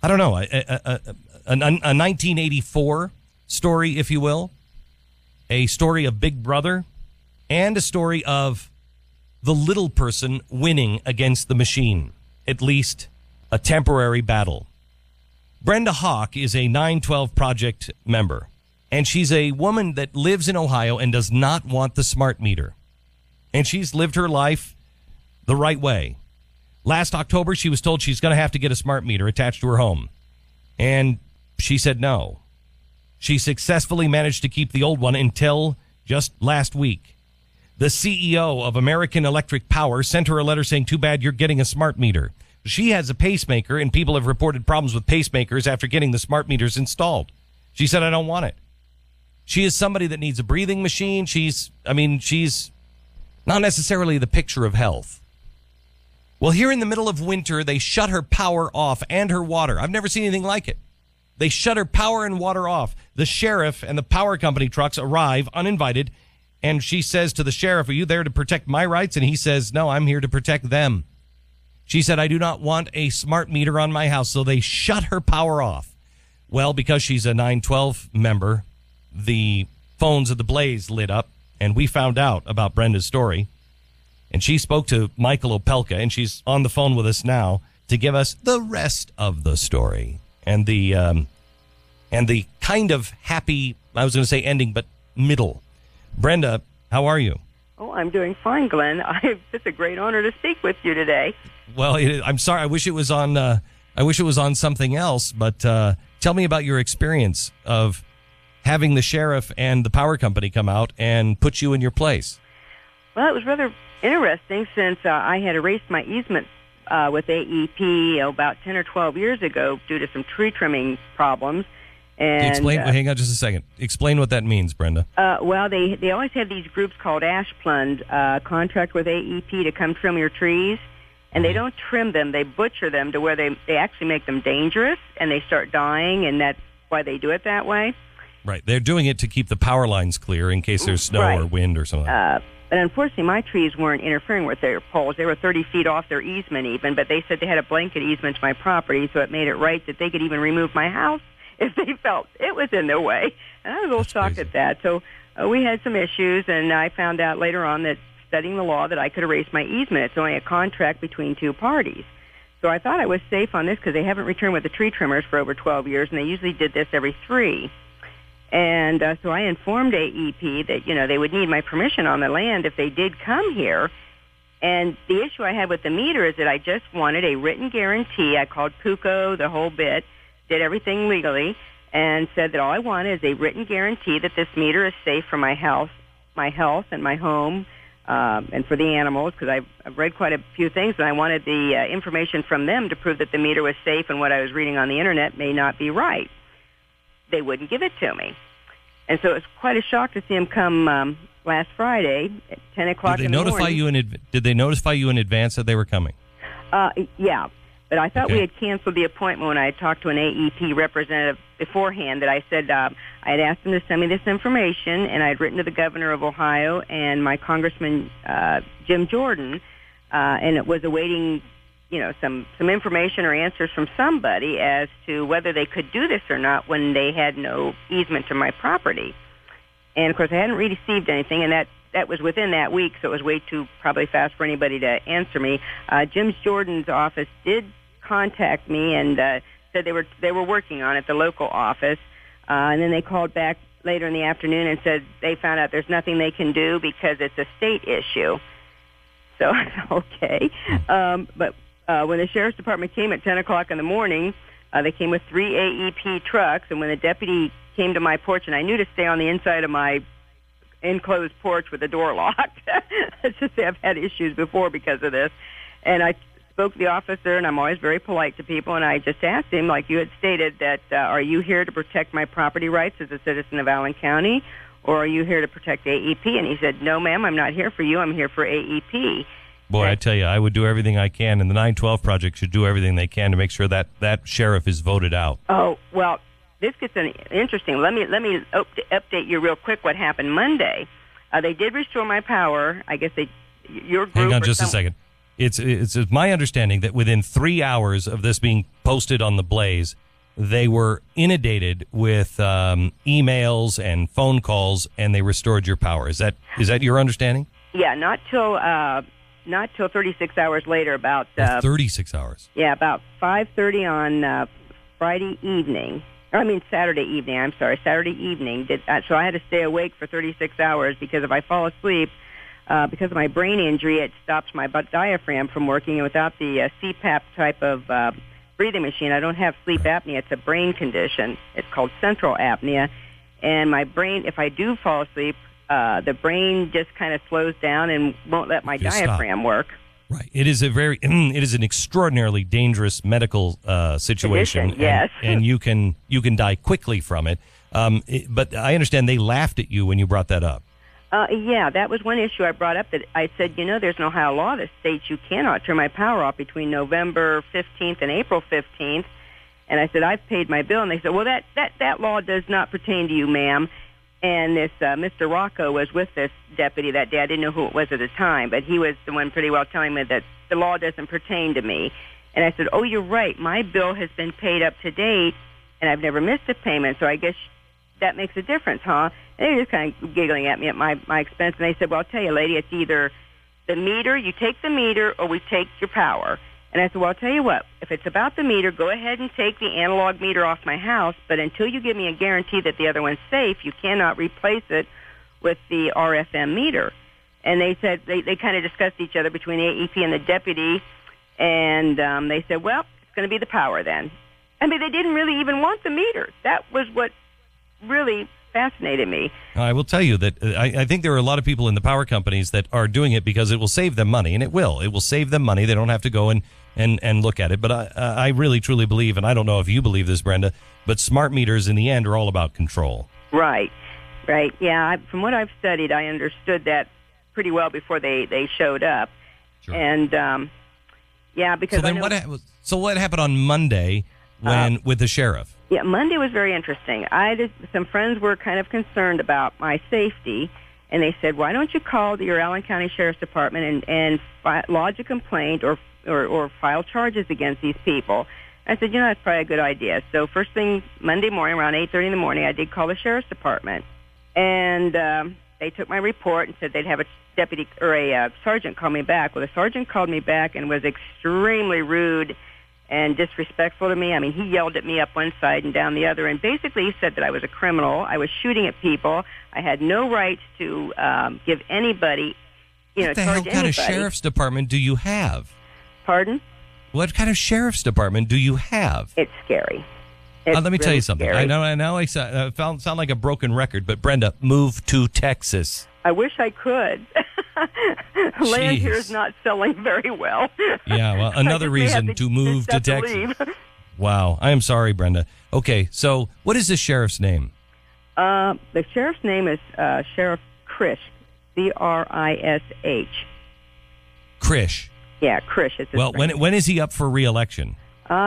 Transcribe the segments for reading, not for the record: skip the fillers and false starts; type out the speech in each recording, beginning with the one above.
I don't know, a 1984 story, if you will, a story of Big Brother, and a story of the little person winning against the machine, at least a temporary battle. Brenda Hawk is a 912 Project member, and she's a woman that lives in Ohio and does not want the smart meter. And she's lived her life the right way. Last October, she was told she's going to have to get a smart meter attached to her home. And she said no. She successfully managed to keep the old one until just last week. The CEO of American Electric Power sent her a letter saying, too bad you're getting a smart meter. She has a pacemaker, and people have reported problems with pacemakers after getting the smart meters installed. She said, I don't want it. She is somebody that needs a breathing machine. She's not necessarily the picture of health. Well, here in the middle of winter, they shut her power off and her water. I've never seen anything like it. They shut her power and water off. The sheriff and the power company trucks arrive uninvited, and she says to the sheriff, are you there to protect my rights? And he says, no, I'm here to protect them. She said, I do not want a smart meter on my house, so they shut her power off. Well, because she's a 912 member, the phones of the Blaze lit up, and we found out about Brenda's story. And she spoke to Michael Opelka, and she's on the phone with us now to give us the rest of the story and the kind of happy, I was going to say ending, but middle. Brenda, how are you? Oh, I'm doing fine, Glenn. It's a great honor to speak with you today. Well, I'm sorry. I wish it was on something else. But tell me about your experience of having the sheriff and the power company come out and put you in your place. Well, it was rather interesting since I had erased my easement with AEP about 10 or 12 years ago due to some tree trimming problems. And hang on just a second. Explain what that means, Brenda. Well, they always have these groups called Ashplund, contract with AEP to come trim your trees. And they don't trim them, they butcher them to where they actually make them dangerous, and they start dying, and that's why they do it that way. Right. They're doing it to keep the power lines clear in case there's snow or wind or something. But unfortunately, my trees weren't interfering with their poles. They were 30 feet off their easement even, but they said they had a blanket easement to my property, so it made it right that they could even remove my house if they felt it was in their way. And I was a little shocked at that. So we had some issues, and I found out later on that studying the law that I could erase my easement. It's only a contract between two parties. So I thought I was safe on this because they haven't returned with the tree trimmers for over 12 years, and they usually did this every 3. And so I informed AEP that, they would need my permission on the land if they did come here. And the issue I had with the meter is that I just wanted a written guarantee. I called PUCO, the whole bit, did everything legally, and said that all I want is a written guarantee that this meter is safe for my health and my home, and for the animals, because I've read quite a few things, and I wanted the information from them to prove that the meter was safe, and what I was reading on the Internet may not be right. They wouldn't give it to me. And so it was quite a shock to see them come last Friday at 10 o'clock in the morning. Did they notify you in advance that they were coming? Yeah. But I thought we had canceled the appointment when I talked to an AEP representative beforehand, that I said I had asked them to send me this information, and I had written to the governor of Ohio and my Congressman Jim Jordan, and it was awaiting, some information or answers from somebody as to whether they could do this or not when they had no easement to my property. And, of course, I hadn't received anything, and that was within that week, so it was way too probably fast for anybody to answer me. Jim Jordan's office did contact me and said they were working on it, the local office, and then they called back later in the afternoon and said they found out there's nothing they can do because it's a state issue. So, okay. But when the sheriff's department came at 10 o'clock in the morning, they came with 3 AEP trucks, and when the deputy came to my porch, and I knew to stay on the inside of my enclosed porch with the door locked. Let's just say I've had issues before because of this. And I spoke to the officer, and I'm always very polite to people, and I just asked him, like you had stated, that are you here to protect my property rights as a citizen of Allen County, or are you here to protect AEP? And he said, no, ma'am, I'm not here for you. I'm here for AEP. Boy, I tell you, I would do everything I can, and the 912 Project should do everything they can to make sure that sheriff is voted out. Oh, well, this gets interesting. Let me update you real quick what happened Monday. They did restore my power. I guess your group... Hang on just a second. It's my understanding that within 3 hours of this being posted on the Blaze, they were inundated with emails and phone calls, and they restored your power. Is that your understanding? Yeah, not till 36 hours later. About 36 hours. Yeah, about 5:30 on Friday evening. Or, I mean Saturday evening. I'm sorry, Saturday evening. So I had to stay awake for 36 hours because if I fall asleep, because of my brain injury, it stops my diaphragm from working. And without the CPAP type of breathing machine, I don't have sleep apnea. It's a brain condition. It's called central apnea. And my brain, if I do fall asleep, the brain just kind of slows down and won't let my diaphragm work. Right. It is an extraordinarily dangerous medical situation. Yes. And you can die quickly from it. But I understand they laughed at you when you brought that up. Yeah, that was one issue I brought up, that I said, there's no Ohio law that states you cannot turn my power off between November 15th and April 15th. And I said, I've paid my bill. And they said, well, that law does not pertain to you, ma'am. And this Mr. Rocco was with this deputy that day. I didn't know who it was at the time, but he was the one pretty well telling me that the law doesn't pertain to me. And I said, oh, you're right. My bill has been paid up to date, and I've never missed a payment, so I guess that makes a difference, huh? And they were just kind of giggling at me at my expense. And they said, well, I'll tell you, lady, it's either the meter, you take the meter, or we take your power. And I said, well, I'll tell you what, if it's about the meter, go ahead and take the analog meter off my house, but until you give me a guarantee that the other one's safe, you cannot replace it with the RFM meter. And they said, they kind of discussed each other between the AEP and the deputy, and they said, well, it's going to be the power then. I mean, they didn't really even want the meter. That was what really fascinated me. I will tell you that I think there are a lot of people in the power companies that are doing it because it will save them money, and it will. It will save them money. They don't have to go and look at it. But I really, truly believe, and I don't know if you believe this, Brenda, but smart meters in the end are all about control. Right. Yeah, from what I've studied, I understood that pretty well before they showed up. Sure. And, yeah, because what happened on Monday with the sheriff? Yeah, Monday was very interesting. Some friends were kind of concerned about my safety, and they said, why don't you call your Allen County Sheriff's Department and lodge a complaint or file charges against these people? I said, that's probably a good idea. So first thing Monday morning, around 8:30 in the morning, I did call the Sheriff's Department. And they took my report and said they'd have a deputy or a sergeant call me back. Well, the sergeant called me back and was extremely rude and disrespectful to me. I mean, he yelled at me up one side and down the other, and basically he said that I was a criminal. I was shooting at people. I had no right to give anybody, what the hell kind of sheriff's department do you have? Pardon? What kind of sheriff's department do you have? It's scary. Let me tell you something. Scary. I know I sound like a broken record, but Brenda, move to Texas. I wish I could. Land here is not selling very well. Yeah, well, another reason to move to Texas. Wow, I am sorry, Brenda. Okay, so what is the sheriff's name? The sheriff's name is Sheriff Krish, Krish. Krish. Yeah, Krish is his name. When is he up for re-election?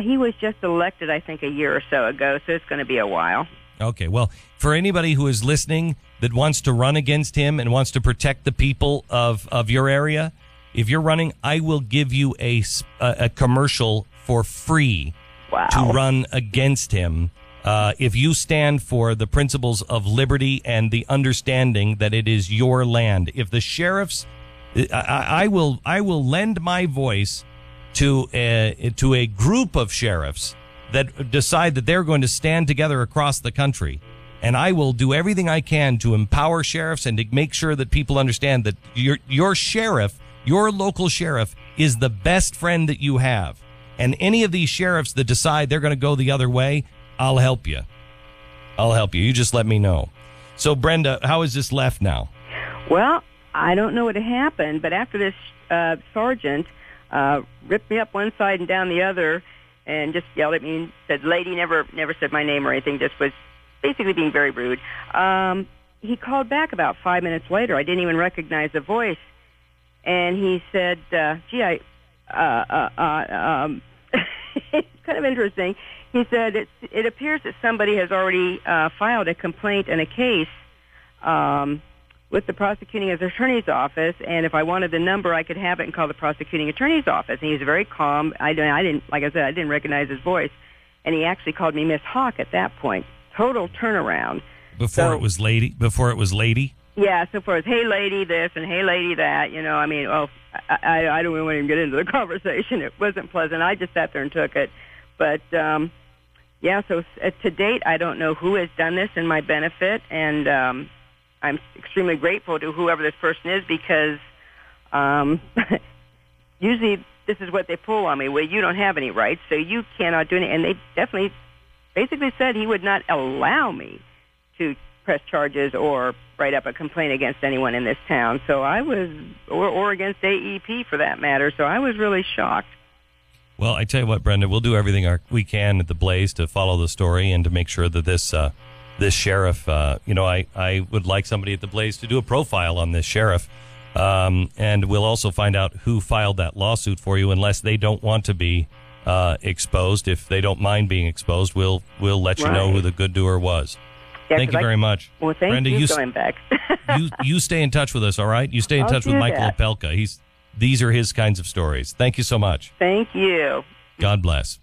He was just elected, I think, a year or so ago, so it's going to be a while. Okay, well, for anybody who is listening that wants to run against him and wants to protect the people of your area, if you're running, I will give you a commercial for free to run against him. If you stand for the principles of liberty and the understanding that it is your land. If the sheriffs, I will lend my voice to a group of sheriffs that decide that they're going to stand together across the country. And I will do everything I can to empower sheriffs and to make sure that people understand that your sheriff, your local sheriff, is the best friend that you have. And any of these sheriffs that decide they're going to go the other way, I'll help you. You just let me know. So, Brenda, how is this left now? Well, I don't know what happened, but after this sergeant ripped me up one side and down the other and just yelled at me and said, lady, never said my name or anything, just was basically being very rude. He called back about 5 minutes later. I didn't even recognize the voice. And he said, it's kind of interesting. He said, it appears that somebody has already filed a complaint and a case with the prosecuting attorney's office, and if I wanted the number, I could have it and call the prosecuting attorney's office. And he was very calm. I didn't, like I said, I didn't recognize his voice, and he actually called me Miss Hawk at that point. Total turnaround. Before it was lady. Yeah, so far as hey lady this and hey lady that, I mean, I don't want to even get into the conversation. It wasn't pleasant. I just sat there and took it. But, yeah, so to date, I don't know who has done this in my benefit, and I'm extremely grateful to whoever this person is because usually this is what they pull on me. Well, you don't have any rights, so you cannot do anything. And they definitely basically said he would not allow me to press charges or write up a complaint against anyone in this town. So I was, or against AEP for that matter. So I was really shocked. Well, I tell you what, Brenda, we'll do everything we can at the Blaze to follow the story and to make sure that this sheriff, I would like somebody at the Blaze to do a profile on this sheriff. And we'll also find out who filed that lawsuit for you, unless they don't want to be exposed. If they don't mind being exposed, we'll let you know who the good doer was. Yeah, thank you very much. Well, thank Brenda, you going back. you stay in touch with us, all right? You stay in touch with Michael Opelka. These are his kinds of stories. Thank you so much. Thank you. God bless.